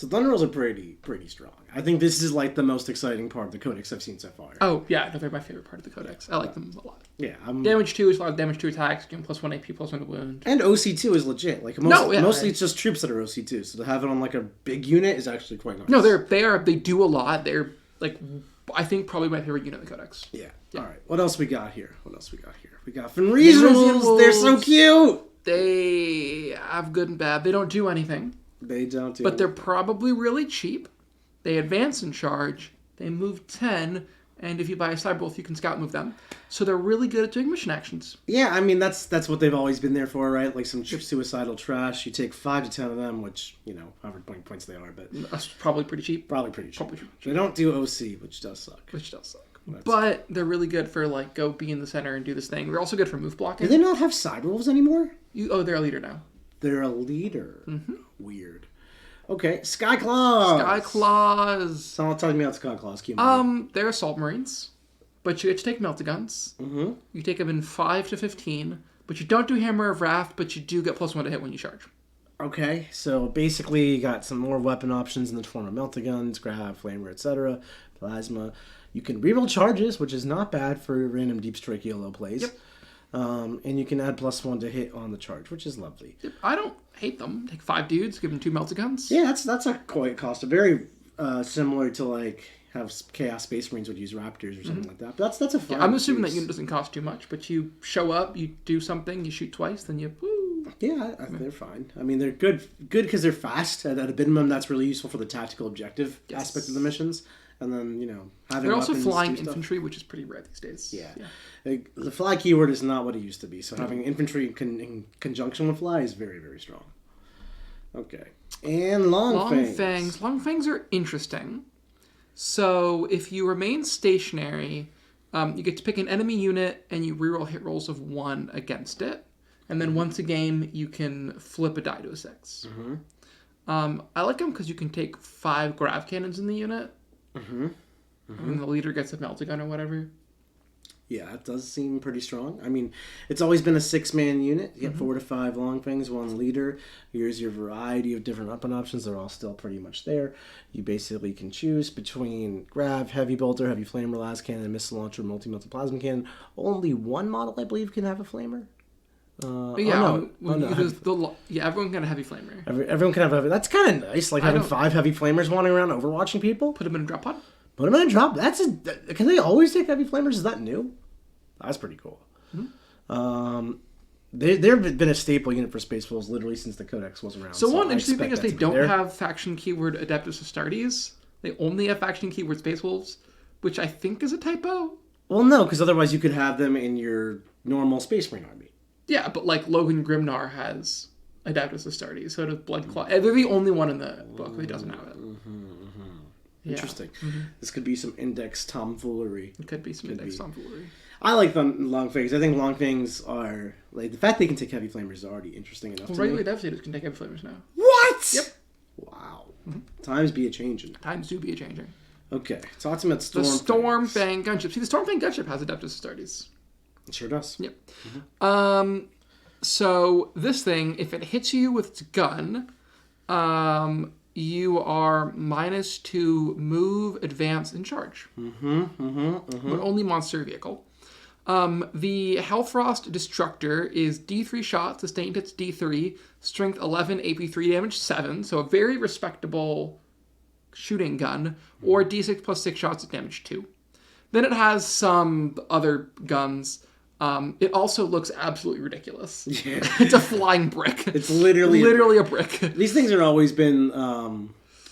So Thunder Rolls are pretty strong. I think this is like the most exciting part of the Codex I've seen so far. Oh, yeah. No, they're my favorite part of the Codex. I like them a lot. Yeah. Damage 2 is a lot of damage 2 attacks. Give them +1 AP, +1 wound. And OC2 is legit. Like mostly it's just troops that are OC2. So to have it on like a big unit is actually quite nice. No, they do a lot. They're like, I think probably my favorite unit in the Codex. Yeah. All right. What else we got here? We got Fenrisian Wolves. They're so cute. They have good and bad. They don't do anything. They don't do But they're probably really cheap. They advance in charge. They move 10. And if you buy a Cyberwolf, you can scout move them. So they're really good at doing mission actions. Yeah, I mean, that's what they've always been there for, right? Like some suicidal trash. You take 5 to 10 of them, which, however many points they are. But that's probably pretty cheap. They don't do OC, which does suck. But they're really good for, like, go be in the center and do this thing. They're also good for move blocking. Do they not have Cyberwolves anymore? They're a leader now. They're a leader. Mm-hmm. Weird. Okay, Sky Claws. Someone talk to me about Sky Claws. They're assault marines, but you get to take melta-guns. Mm-hmm. You take them in 5 to 15, but you don't do Hammer of Wrath, but you do get +1 to hit when you charge. Okay, so basically you got some more weapon options in the form of melta-guns, grab, flamer, etc., plasma. You can reroll charges, which is not bad for random Deep Strike ELO plays. Yep. And you can add +1 to hit on the charge, which is lovely. Yep. I don't hate them. Take 5 dudes, give them 2 melta-guns. Yeah, that's a quite cost. Very similar to like how Chaos Space Marines would use Raptors or something like that. But that's a fun. Yeah, I'm assuming that unit doesn't cost too much, but you show up, you do something, you shoot twice, then you woo. Yeah, they're fine. I mean, they're good because they're fast. At a minimum, that's really useful for the tactical objective aspect of the missions. And then, having they're also weapons, flying infantry, which is pretty rare these days. Yeah. The fly keyword is not what it used to be. So having infantry in conjunction with fly is very, very strong. Okay. And Long Fangs. Long Fangs are interesting. So if you remain stationary, you get to pick an enemy unit and you reroll hit rolls of 1 against it. And then once a game, you can flip a die to a 6. Mm-hmm. I like them because you can take 5 grav cannons in the unit. Mm-hmm. Mm-hmm. And the leader gets a melta-gun or whatever. Yeah, it does seem pretty strong. I mean, it's always been a 6-man unit. You get 4 to 5 Long Fangs, 1 leader. Here's your variety of different weapon options. They're all still pretty much there. You basically can choose between Grav, Heavy Bolter, Heavy Flamer, Las Cannon, Missile Launcher, Multi-Melted Plasma Cannon. Only one model, I believe, can have a Flamer. Everyone can have Heavy Flamer. Everyone can have a... That's kind of nice, like having 5 Heavy Flamers wandering around overwatching people. Put them in a drop pod. Put them in a drop. Can they always take Heavy Flamers? Is that new? That's pretty cool. Mm-hmm. They've been a staple unit for Space Wolves literally since the Codex was around. So one interesting thing is they don't have faction keyword Adeptus Astartes. They only have faction keyword Space Wolves, which I think is a typo. Well, no, because otherwise you could have them in your normal Space Marine army. Yeah, but like Logan Grimnar has Adeptus Astartes, so does Bloodclaw. They're the only one in the book that doesn't have it. Yeah. Interesting. Mm-hmm. This could be some index tomfoolery. It could be some index tomfoolery. I like Long Fangs. I think Long Fangs are like the fact they can take Heavy Flamers is already interesting enough. Regular Devastators can take Heavy Flamers now. What? Yep. Wow. Mm-hmm. Times be a changing. Times do be a changing. Okay, talk to me about the Stormfang gunship. See, the Stormfang gunship has Adeptus Astartes. It sure does. Yep. Mm-hmm. So this thing, if it hits you with its gun, you are -2 move, advance, and charge. But only monster vehicle. The Hellfrost Destructor is D3 shot, sustained hits D3, strength 11, AP3, damage 7, so a very respectable shooting gun, or D6 plus 6 shots at damage 2. Then it has some other guns. It also looks absolutely ridiculous. Yeah. It's a flying brick. It's literally a brick. These things have always been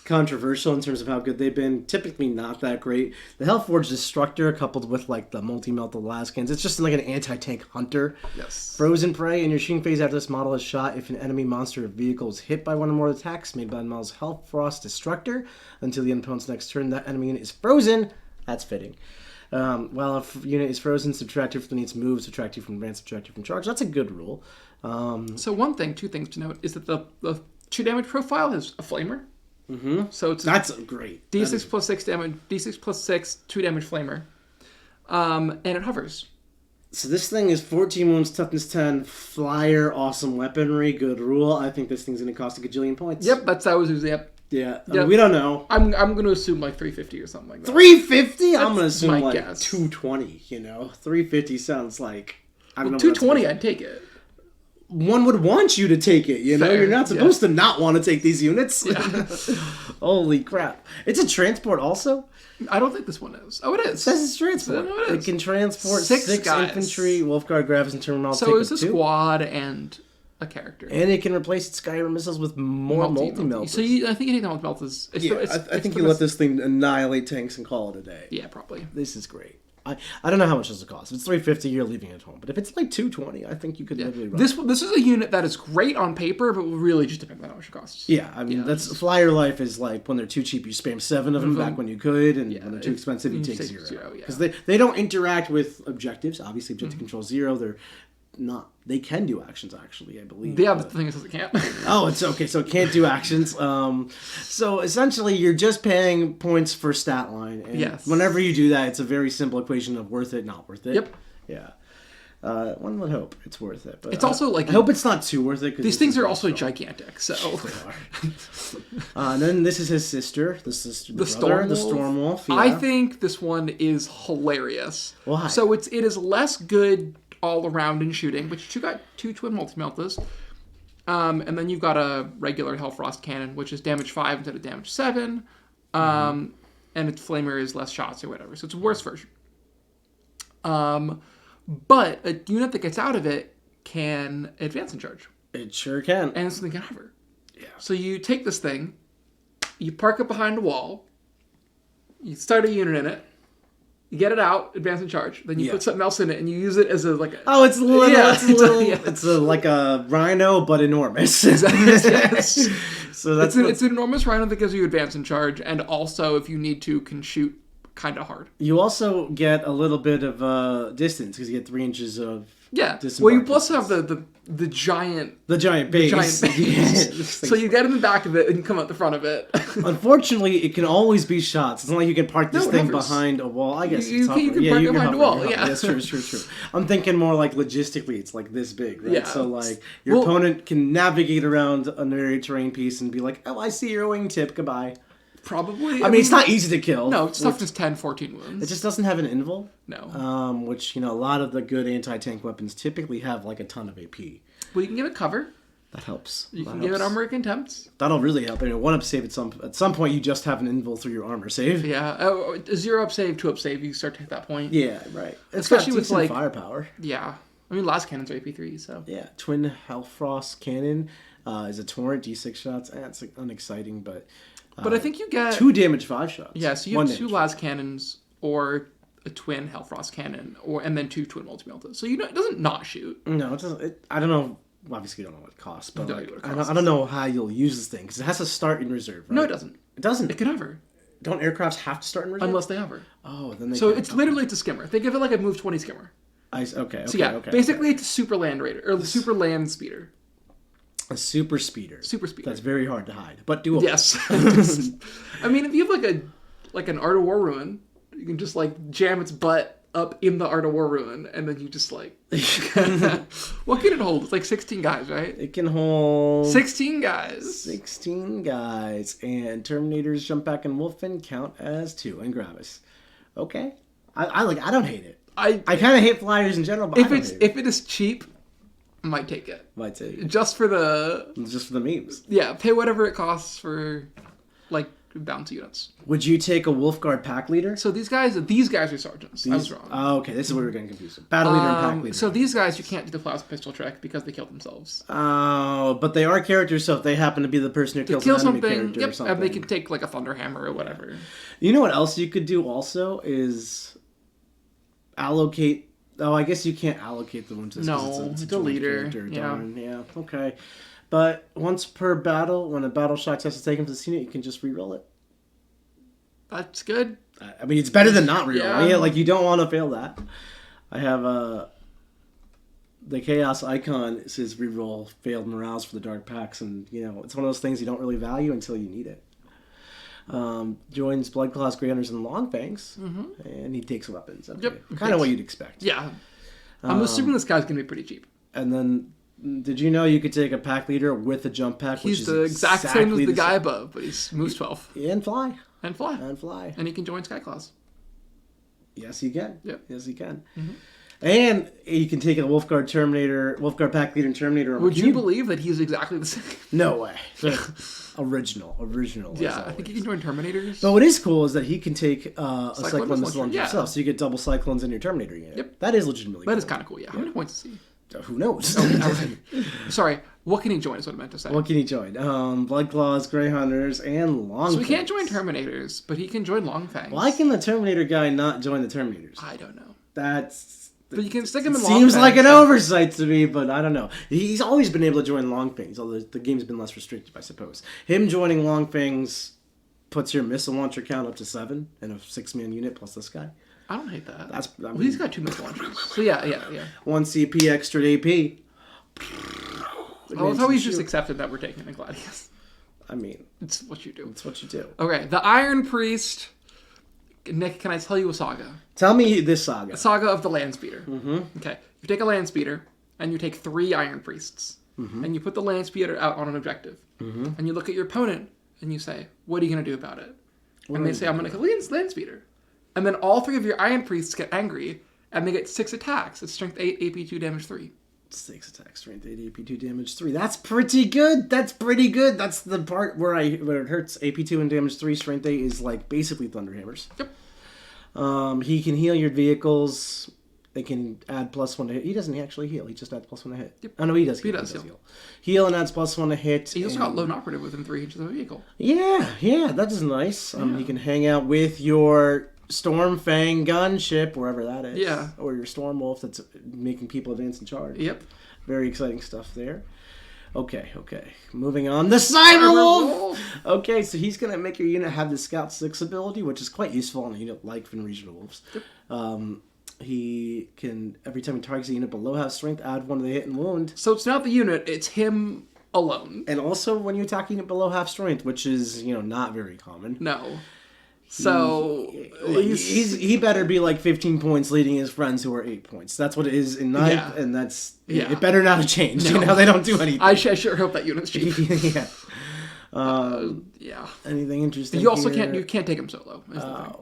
controversial in terms of how good they've been. Typically not that great. The Hellforged Destructor, coupled with like the multi-melted Laskans, it's just like an anti-tank hunter. Yes. Frozen Prey. In your shooting phase after this model is shot, if an enemy monster or vehicle is hit by one or more attacks made by the model's Hellfrost Destructor until the opponent's next turn, that enemy unit is frozen. That's fitting. While a unit is frozen, subtract 2 from its move, subtract 2 from advance, subtract 2 from charge. That's a good rule. So two things to note is that the 2 damage profile is a flamer. Mm-hmm. So that's great. D6 plus 6 damage, D6 plus 6, 2 damage flamer. And it hovers. So this thing is 14 wounds, toughness 10, flyer, awesome weaponry, good rule. I think this thing's going to cost a gajillion points. Yep, that's how it was. Yep. Yeah, Yeah. we don't know. I'm going to assume like 350 or something like that. 350? I'm gonna assume my like guess. 220. 350 sounds like I don't know. 220, I'd take it. One would want you to take it. Fair, You're not supposed to not want to take these units. Yeah. Holy crap! It's a transport also. I don't think this one is. Oh, it is. It says it's transport. No, it is. It can transport Six six guys. infantry, Wolfguard, Gravis, and Terminal. So it's a squad and a character. And it can replace its Skyrim missiles with more multi-melters. So I think you take the multi-melters. I think you let this thing annihilate tanks and call it a day. Yeah, probably. This is great. I don't know how much this will cost. If it's $350, you're leaving it at home. But if it's like $220, I think you could literally run This is a unit that is great on paper, but will really just depend on how much it costs. Yeah, I mean, that's flyer life is like when they're too cheap, you spam 7 of them back when you could, and when they're too expensive, you take 0. Because they don't interact with objectives. Obviously, objective control 0. They're not. They can do actions, actually, I believe. Yeah, the thing is, it can't. Oh, it's okay. So it can't do actions. So essentially, you're just paying points for stat line. And yes. Whenever you do that, it's a very simple equation of worth it, not worth it. Yep. Yeah. One would hope it's worth it, but it's also like I hope it's not too worth it. These things are also gigantic. So. And then this is his sister, the Stormwolf. Yeah. I think this one is hilarious. Why? So it is less good all around in shooting, but you got 2 twin multi-meltas. And then you've got a regular Hellfrost cannon, which is damage 5 instead of damage 7. And its flamer is less shots or whatever. So it's a worse version. But a unit that gets out of it can advance in charge. It sure can. And something can hover. Yeah. So you take this thing, you park it behind a wall, you start a unit in it, you get it out, advance in charge. Then you put something else in it, and you use it as a Oh, it's little. Yeah, it's like a rhino, but enormous. Exactly. Yes. So it's an enormous rhino that gives you advance in charge, and also, if you need to, can shoot kind of hard. You also get a little bit of distance because you get 3 inches of Well, you plus have the giant base. Yeah. So you get in the back of it and you come out the front of it. Unfortunately, it can always be shots. It's not like you can park this thing hovers. behind a wall. I guess you can park it behind a wall. Yeah, that's true. I'm thinking more like logistically, it's like this big, right? Yeah. So like your opponent can navigate around a very terrain piece and be like, "Oh, I see your wingtip. Goodbye." Probably. I mean, it's not easy to kill. No, it's toughness 10, 14 wounds. It just doesn't have an invul. No. Which, a lot of the good anti-tank weapons typically have like a ton of AP. Well, you can give it cover. That helps. You can give it armor contempt. That'll really help. 1-up save at some point you just have an invul through your armor save. Yeah. Oh, a 0-up save, 2-up save, you start to hit that point. Yeah, right. Especially with like firepower. Yeah. I mean, last cannons are AP3, so. Yeah. Twin Hellfrost cannon is a torrent, D6 shots. It's unexciting, but I think you get 2 damage 5 shots. Yeah, so you have 2 las cannons or a twin Hellfrost cannon, and then 2 twin multi-meltas. So it doesn't not shoot. No, it doesn't. I don't know. Obviously, you don't know what it costs, but I don't know how you'll use this thing because it has to start in reserve. Right? No, it doesn't. It doesn't. It can hover. Don't aircrafts have to start in reserve unless they hover? Oh, then they. So it's literally a skimmer. Think of it like a move 20 skimmer. Okay. Basically it's a super land raider or the super land speeder. A super speeder. Super speeder. That's very hard to hide, but doable. Yes. I mean, if you have like an Art of War ruin, you can just like jam its butt up in the Art of War ruin, and then you just like. What can it hold? It's like 16 guys, right? It can hold 16 guys. 16 guys, and Terminators, Jump Back, and Wolfen count as 2, and Gravis. Okay, I don't hate it. I kind of hate flyers in general, but if it is cheap. Might take it. Just for the memes. Yeah, pay whatever it costs for like bounty units. Would you take a Wolfguard pack leader? So these guys are sergeants. I was wrong. Oh, okay. This is where we're getting confused. Battle leader and pack leader. So these guys you can't do the plasma pistol trick because they killed themselves. Oh, but they are characters, so if they happen to be the person who kills an enemy character or something. And they can take like a Thunderhammer or whatever. You know what else you could do also is allocate. Oh, I guess you can't allocate the ones. No, it's a leader. Yeah, okay. But once per battle, when a battle shock test is taken for this unit, you can just reroll it. That's good. I mean, it's better than not rerolling. Yeah. Like, you don't want to fail that. I have the Chaos Icon says reroll failed morales for the Dark Packs, and, it's one of those things you don't really value until you need it. Joins Bloodclaws, Grey Hunters, and Longfangs, and he takes weapons. Okay. Yep. Kind of what you'd expect. Yeah. I'm assuming this guy's going to be pretty cheap. And then Did you know you could take a pack leader with a jump pack? He's which the is exact same as the guy above, but he's moves 12. And fly. And fly. And he can join Skyclaws. Yes, he can. Yep. Yes, he can. Mm-hmm. And you can take a Wolfguard pack leader and Terminator. Would you believe that he's exactly the same? No way. Original. Yeah, I think he can join Terminators. But what is cool is that he can take a Cyclone Missile Launcher himself, so you get double Cyclones in your Terminator unit. Yep. That is legitimately cool. That is kind of cool, yeah. How many points is he? Who knows? Sorry, what can he join is what I meant to say. What can he join? Blood Claws, Grey Hunters, and Long So he can't join Terminators, but he can join Longfangs. Why can the Terminator guy not join the Terminators? I don't know. But you can stick him in Longfangs. Seems like an oversight to me, but I don't know. He's always been able to join Longfangs, although the game's been less restrictive, I suppose. Him joining Longfangs puts your missile launcher count up to 7 in a 6-man unit plus this guy. I don't hate that. Well, he's got 2 missile launchers. So yeah. 1 CP extra AP. I love how he's just accepted that we're taking the Gladius. I mean, it's what you do. It's what you do. Okay, the Iron Priest. Nick, can I tell you a saga? Tell me this saga. A saga of the Landspeeder. Mm-hmm. Okay, you take a Landspeeder, and you take 3 Iron Priests, and you put the Landspeeder out on an objective, and you look at your opponent, and you say, what are you going to do about it? And they say, I'm going to kill Landspeeder. And then all 3 of your Iron Priests get angry, and they get 6 attacks. It's strength 8, AP 2, damage 3. 6 attacks, strength 8, AP 2, damage 3. That's pretty good. That's the part where it hurts. AP 2 and damage 3, strength 8 is like basically Thunderhammers. Yep. He can heal your vehicles. They can add +1 to hit. He doesn't actually heal. He just adds +1 to hit. Yep. Oh, no, he does. He does heal. Heal and adds +1 to hit. He also got lone operative within 3 inches of a vehicle. Yeah, that is nice. He can hang out with your Stormfang gunship, wherever that is. Yeah. Or your Stormwolf that's making people advance and charge. Yep. Very exciting stuff there. Okay. Moving on. The Cyberwolf! Okay, so he's going to make your unit have the Scout 6 ability, which is quite useful on a unit like Finn Regional Wolves. Yep. He can, every time he targets a unit below half strength, add 1 to the hit and wound. So it's not the unit, it's him alone. And also when you attack a unit below half strength, which is, not very common. No. So he better be like 15 points leading his friends who are 8 points. That's what it is in 9th, and that's it better not have changed. No. They don't do anything. I sure hope that unit's cheap. Yeah. Anything interesting? You also here? can't take him solo. Is the thing.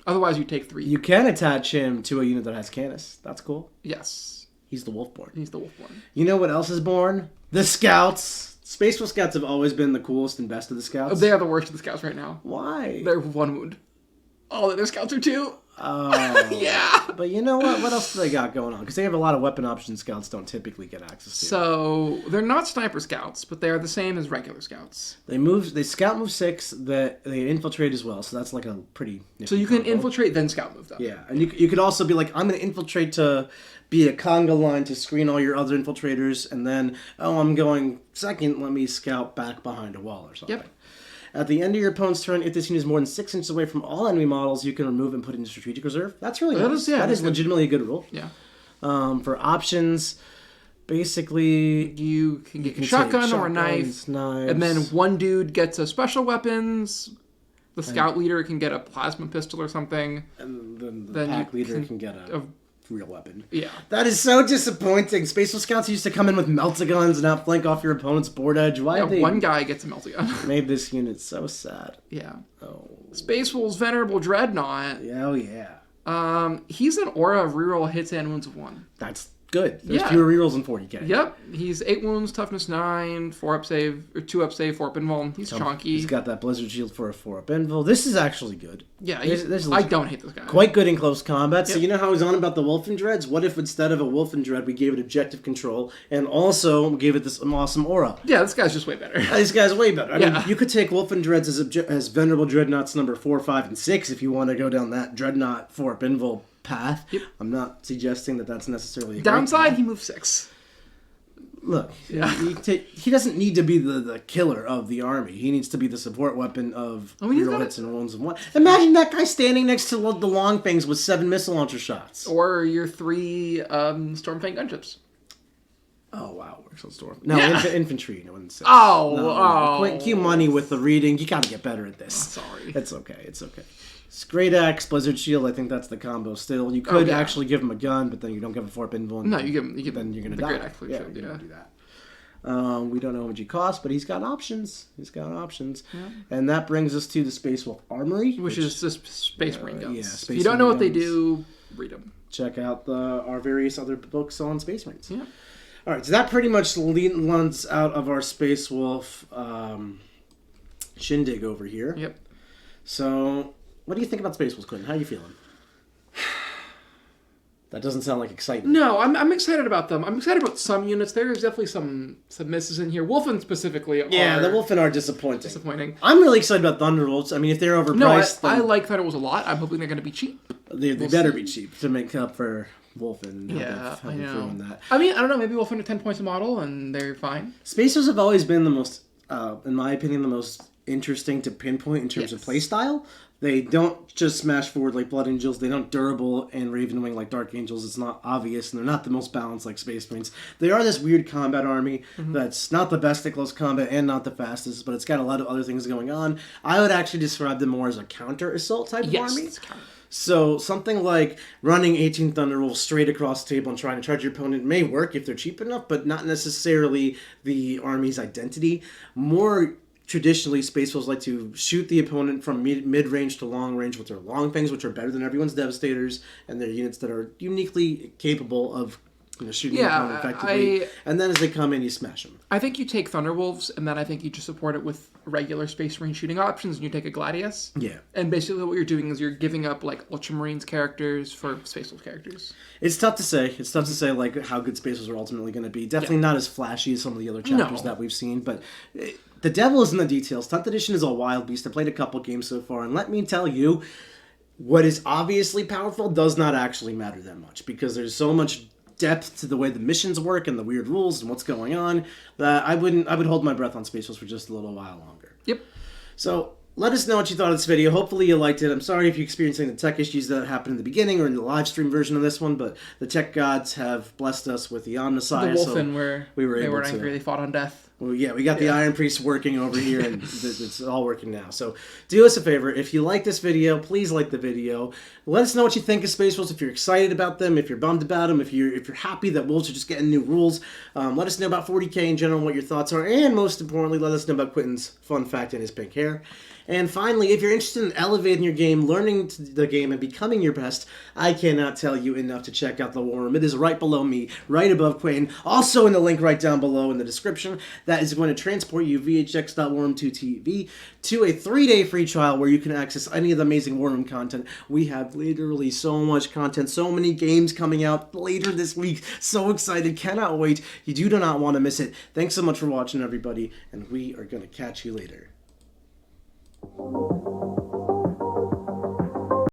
Otherwise, you take 3. You can attach him to a unit that has Canis. That's cool. Yes. He's the Wolfborn. You know what else is born? The Scouts. Space Wolf Scouts have always been the coolest and best of the Scouts. They are the worst of the Scouts right now. Why? They're 1 wound. All the other Scouts are 2. Oh. Yeah. But you know what? What else do they got going on? Because they have a lot of weapon options Scouts don't typically get access to. So, they're not Sniper Scouts, but they are the same as regular Scouts. They Scout move 6, that they infiltrate as well, so that's like a pretty... So you can infiltrate, then Scout move them. Yeah, and you could also be like, I'm going to infiltrate to be a conga line to screen all your other infiltrators, and then, I'm going second, let me scout back behind a wall or something. Yep. At the end of your opponent's turn, if this unit is more than 6 inches away from all enemy models, you can remove and put it into strategic reserve. That's really nice. That is legitimately a good rule. Yeah. For options, basically... You can get a shotgun or a knife, and then one dude gets a special weapons... The scout leader can get a plasma pistol or something. And then the pack leader can get a real weapon. Yeah. That is so disappointing. Space Wolf Scouts used to come in with melta-guns and outflank off your opponent's board edge. Why one guy gets a melta-gun. Made this unit so sad. Yeah. Oh. Space Wolf's Venerable Dreadnought. Oh, yeah. He's an aura of reroll hits and wounds of 1. That's good. There's fewer rerolls in 40k. Yep. He's 8 wounds, toughness 9, 4 up save, or 2 up save, 4 up invul. He's chonky. He's got that Blizzard Shield for a 4 up invul. This is actually good. Yeah, I don't hate this guy. Quite good in close combat. Yep. So you know how I was on about the Wolfen Dreads? What if instead of a Wolfen Dread, we gave it objective control and also gave it this awesome aura? Yeah, this guy's just way better. This guy's way better. I mean, you could take Wolfen Dreads as Venerable Dreadnoughts number 4, 5, and 6 if you want to go down that Dreadnought 4 up invul path. Yep. I'm not suggesting that that's necessarily a downside. He moves 6. Look, he doesn't need to be the killer of the army. He needs to be the support weapon of real hits and wounds of 1. Imagine that guy standing next to the Longfangs with 7 missile launcher shots. Or your 3 Stormfang gunships. Oh wow, works on storm. No, Yeah. infantry. No, it's Q money with the reading. You gotta get better at this. Sorry. It's okay. It's okay. It's Great Axe, Blizzard Shield. I think that's the combo. Still, you could actually give him a gun, but then you don't give him 4 pinball. No, you give him. Then you're gonna the die. Great Axe Shield, you don't do that. We don't know how much he costs, but he's got options. Yeah. And that brings us to the Space Wolf Armory, Which is this Space Marine guns. Yeah, If you don't know what they do, read them. Check out our various other books on Space Marines. Yeah. All right, so that pretty much runs out of our Space Wolf shindig over here. Yep. So, what do you think about Space Wolves, Quentin? How are you feeling? That doesn't sound like excitement. No, I'm excited about them. I'm excited about some units. There's definitely some misses in here. Wolfen specifically. Yeah, the Wolfen are disappointing. I'm really excited about Thunderbolts. I mean, if they're overpriced, I like Thunderbolts a lot. I'm hoping they're going to be cheap. They better be cheap to make up for Wolfen. Yeah, I know. That. I mean, I don't know. Maybe Wolfen are 10 points a model, and they're fine. Spacers have always been the most, in my opinion, the most interesting to pinpoint in terms of playstyle. They don't just smash forward like Blood Angels. They don't durable and Raven Wing like Dark Angels. It's not obvious, and they're not the most balanced like Space Marines. They are this weird combat army that's not the best at close combat and not the fastest, but it's got a lot of other things going on. I would actually describe them more as a counter-assault type of army. It's counter. So something like running 18 Thunderwolves straight across the table and trying to charge your opponent may work if they're cheap enough, but not necessarily the army's identity. More traditionally, Space Wolves like to shoot the opponent from mid-range to long range with their long things, which are better than everyone's Devastators, and they're units that are uniquely capable of shooting the opponent effectively. And then as they come in, you smash them. I think you take Thunderwolves, and then I think you just support it with regular Space Marine shooting options, and you take a Gladius. Yeah. And basically what you're doing is you're giving up, like, Ultramarines characters for Space Wolf characters. It's tough to say. Like, how good Space Wolves are ultimately going to be. Definitely not as flashy as some of the other chapters that we've seen, but the devil is in the details. 10th edition is a wild beast. I played a couple games so far, and let me tell you, what is obviously powerful does not actually matter that much, because there's so much depth to the way the missions work and the weird rules and what's going on that I would hold my breath on Space Wolves for just a little while longer. Yep. So let us know what you thought of this video. Hopefully you liked it. I'm sorry if you're experiencing the tech issues that happened in the beginning or in the live stream version of this one, but the tech gods have blessed us with the Omnissiah. The Wolfen, where we were they able were to. angry, they fought on death. Well, yeah, we got the Iron Priest working over here, and it's all working now. So do us a favor. If you like this video, please like the video. Let us know what you think of Space Wolves, if you're excited about them, if you're bummed about them, if you're happy that Wolves are just getting new rules. Let us know about 40k in general, what your thoughts are, and most importantly, let us know about Quentin's fun fact and his pink hair. And finally, if you're interested in elevating your game, learning the game, and becoming your best, I cannot tell you enough to check out the War Room. It is right below me, right above Quentin, also in the link right down below in the description. That is going to transport you via hx.warroom2tv to a 3-day free trial where you can access any of the amazing War Room content. We have literally so much content, so many games coming out later this week. So excited, cannot wait. You do not want to miss it. Thanks so much for watching, everybody, and we are going to catch you later.